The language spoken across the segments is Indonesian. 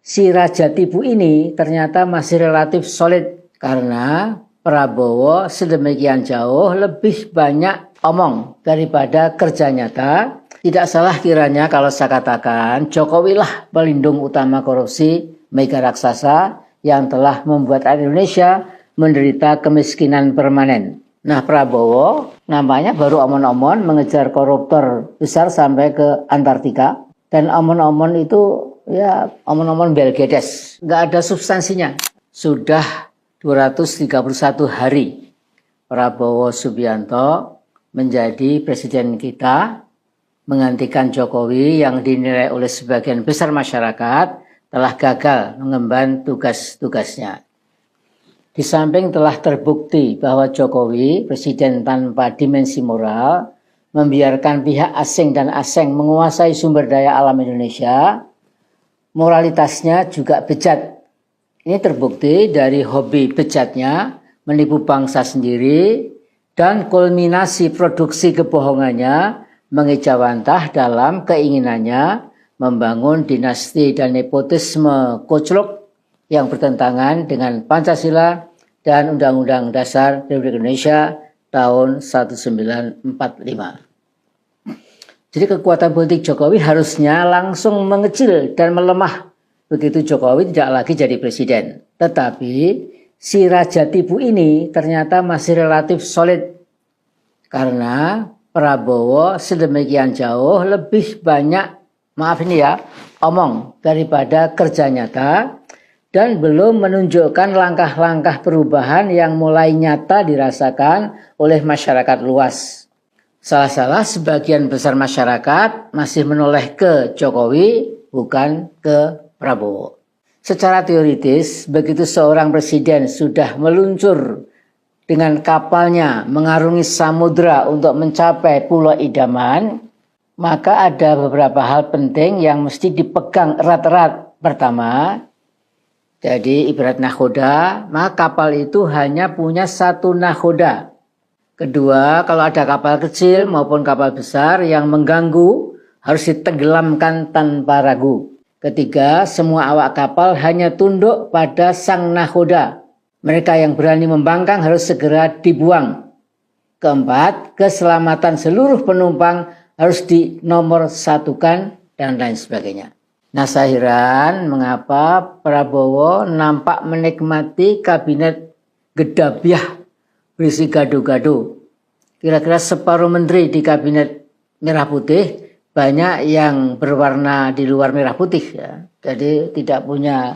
si Raja Tipu ini ternyata masih relatif solid karena Prabowo sedemikian jauh lebih banyak omong daripada kerja nyata. Tidak salah kiranya kalau saya katakan Jokowi lah pelindung utama korupsi mega raksasa yang telah membuat Indonesia menderita kemiskinan permanen. Nah, Prabowo nampaknya baru omon-omon mengejar koruptor besar sampai ke Antartika. Dan omon-omon itu ya omon-omon belgedes, nggak ada substansinya. Sudah 231 hari Prabowo Subianto menjadi presiden kita, menggantikan Jokowi yang dinilai oleh sebagian besar masyarakat telah gagal mengemban tugas-tugasnya. Di samping telah terbukti bahwa Jokowi, presiden tanpa dimensi moral, membiarkan pihak asing dan asing menguasai sumber daya alam Indonesia, moralitasnya juga bejat. Ini terbukti dari hobi bejatnya menipu bangsa sendiri dan kulminasi produksi kebohongannya mengejawantah dalam keinginannya membangun dinasti dan nepotisme koclok yang bertentangan dengan Pancasila dan Undang-Undang Dasar Republik Indonesia tahun 1945. Jadi kekuatan politik Jokowi harusnya langsung mengecil dan melemah begitu Jokowi tidak lagi jadi presiden. Tetapi si Raja Tipu ini ternyata masih relatif solid karena Prabowo sedemikian jauh lebih banyak, maaf ini ya, omong daripada kerja nyata dan belum menunjukkan langkah-langkah perubahan yang mulai nyata dirasakan oleh masyarakat luas. Salah-salah sebagian besar masyarakat masih menoleh ke Jokowi bukan ke Prabowo. Secara teoritis, begitu seorang presiden sudah meluncur dengan kapalnya mengarungi samudra untuk mencapai pulau idaman, maka ada beberapa hal penting yang mesti dipegang erat-erat. Pertama, jadi ibarat nahoda, maka kapal itu hanya punya satu nahoda. Kedua, kalau ada kapal kecil maupun kapal besar yang mengganggu, harus ditenggelamkan tanpa ragu. Ketiga, semua awak kapal hanya tunduk pada sang nahoda. Mereka yang berani membangkang harus segera dibuang. Keempat, keselamatan seluruh penumpang harus dinomorsatukan dan lain sebagainya. Nah, saya heran mengapa Prabowo nampak menikmati kabinet gedabiah berisi gado-gado. Kira-kira separuh menteri di kabinet merah putih banyak yang berwarna di luar merah putih ya. Jadi tidak punya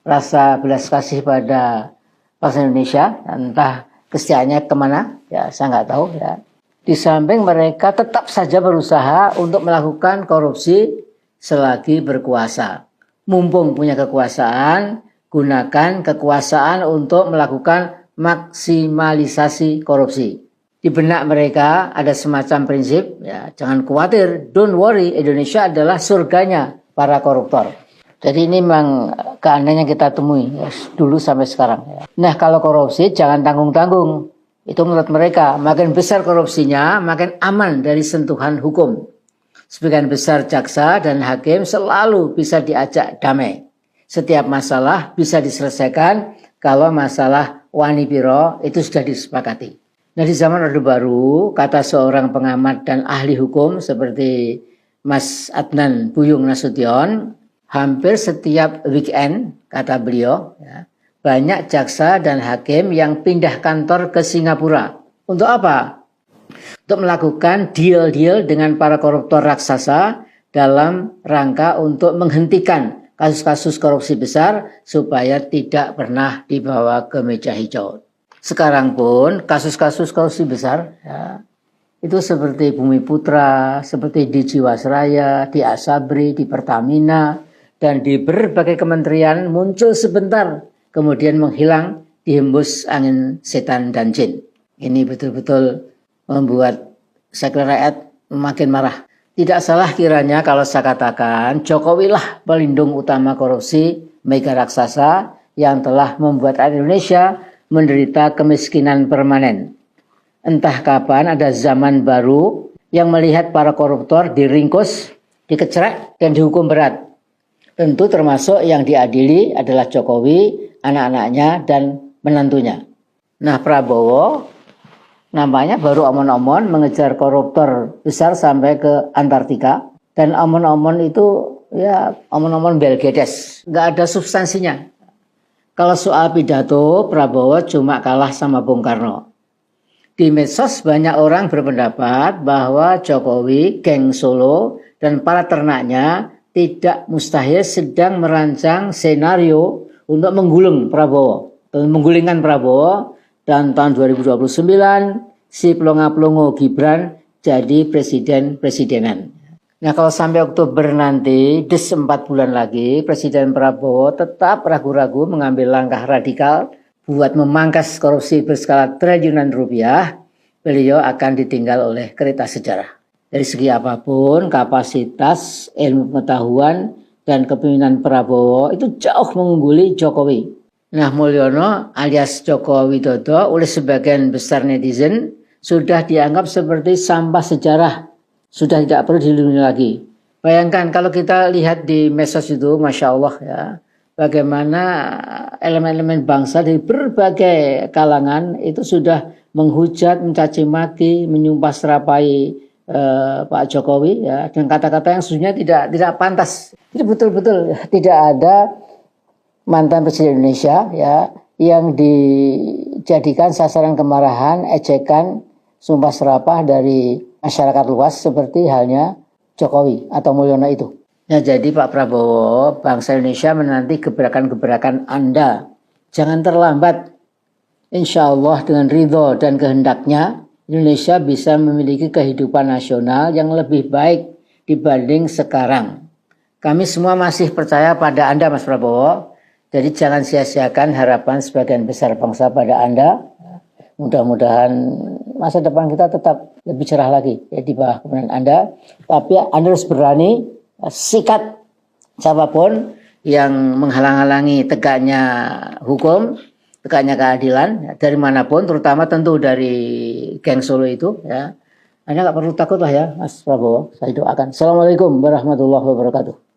rasa belas kasih pada bangsa Indonesia, entah kesetiaannya kemana ya, saya nggak tahu ya. Di samping mereka tetap saja berusaha untuk melakukan korupsi selagi berkuasa. Mumpung punya kekuasaan, gunakan kekuasaan untuk melakukan maksimalisasi korupsi. Di benak mereka ada semacam prinsip, ya, jangan khawatir, don't worry, Indonesia adalah surganya para koruptor. Jadi ini memang keanehan yang kita temui ya, dulu sampai sekarang. Ya. Nah, kalau korupsi jangan tanggung-tanggung. Itu menurut mereka, makin besar korupsinya, makin aman dari sentuhan hukum. Sebagian besar jaksa dan hakim selalu bisa diajak damai. Setiap masalah bisa diselesaikan kalau masalah wani piro itu sudah disepakati. Nah, di zaman Orde Baru, kata seorang pengamat dan ahli hukum seperti Mas Adnan Buyung Nasution, hampir setiap weekend, kata beliau, ya, banyak jaksa dan hakim yang pindah kantor ke Singapura. Untuk apa? Untuk melakukan deal-deal dengan para koruptor raksasa dalam rangka untuk menghentikan kasus-kasus korupsi besar supaya tidak pernah dibawa ke meja hijau. Sekarang pun kasus-kasus korupsi besar ya, itu seperti Bumi Putra, seperti di Jiwasraya, di Asabri, di Pertamina, dan di berbagai kementerian muncul sebentar, kemudian menghilang dihembus angin setan dan jin. Ini betul-betul membuat saya rakyat makin marah. Tidak salah kiranya kalau saya katakan Jokowi lah pelindung utama korupsi mega raksasa yang telah membuat Indonesia menderita kemiskinan permanen. Entah kapan ada zaman baru yang melihat para koruptor diringkus, dikecerek, dan dihukum berat. Tentu termasuk yang diadili adalah Jokowi, anak-anaknya, dan menantunya. Nah, Prabowo nampaknya baru omon-omon mengejar koruptor besar sampai ke Antartika. Dan omon-omon itu ya omon-omon Belgedes, nggak ada substansinya. Kalau soal pidato, Prabowo cuma kalah sama Bung Karno. Di medsos banyak orang berpendapat bahwa Jokowi, geng Solo, dan para ternaknya tidak mustahil sedang merancang senario untuk menggulingkan Prabowo, dan tahun 2029 si pelongo-pelongo Gibran jadi presidenan. Nah, kalau sampai Oktober nanti, 4 bulan lagi, Presiden Prabowo tetap ragu-ragu mengambil langkah radikal buat memangkas korupsi berskala triliunan rupiah, beliau akan ditinggal oleh kereta sejarah. Dari segi apapun, kapasitas, ilmu pengetahuan, dan kepemimpinan Prabowo itu jauh mengungguli Jokowi. Nah, Mulyono alias Joko Widodo oleh sebagian besar netizen sudah dianggap seperti sampah sejarah, sudah tidak perlu dilindungi lagi. Bayangkan kalau kita lihat di medsos itu, Masya Allah ya, bagaimana elemen-elemen bangsa dari berbagai kalangan itu sudah menghujat, mencaci maki, menyumpah serapai Pak Jokowi ya, dengan kata-kata yang sesungguhnya tidak pantas. Jadi betul-betul tidak ada mantan presiden Indonesia ya yang dijadikan sasaran kemarahan, ejekan, sumpah serapah dari masyarakat luas seperti halnya Jokowi atau Mulyono itu. Ya, jadi Pak Prabowo, bangsa Indonesia menanti gebrakan-gebrakan Anda. Jangan terlambat. Insya Allah dengan ridho dan kehendaknya, Indonesia bisa memiliki kehidupan nasional yang lebih baik dibanding sekarang. Kami semua masih percaya pada Anda, Mas Prabowo. Jadi jangan sia-siakan harapan sebagian besar bangsa pada Anda. Mudah-mudahan masa depan kita tetap lebih cerah lagi ya, di bawah kepemimpinan Anda. Tapi Anda harus berani sikat siapapun yang menghalang-halangi tegaknya hukum, tegaknya keadilan ya, dari manapun, terutama tentu dari geng Solo itu ya. Anda nggak perlu takut lah ya, Mas Prabowo. Saya doakan. Assalamualaikum warahmatullahi wabarakatuh.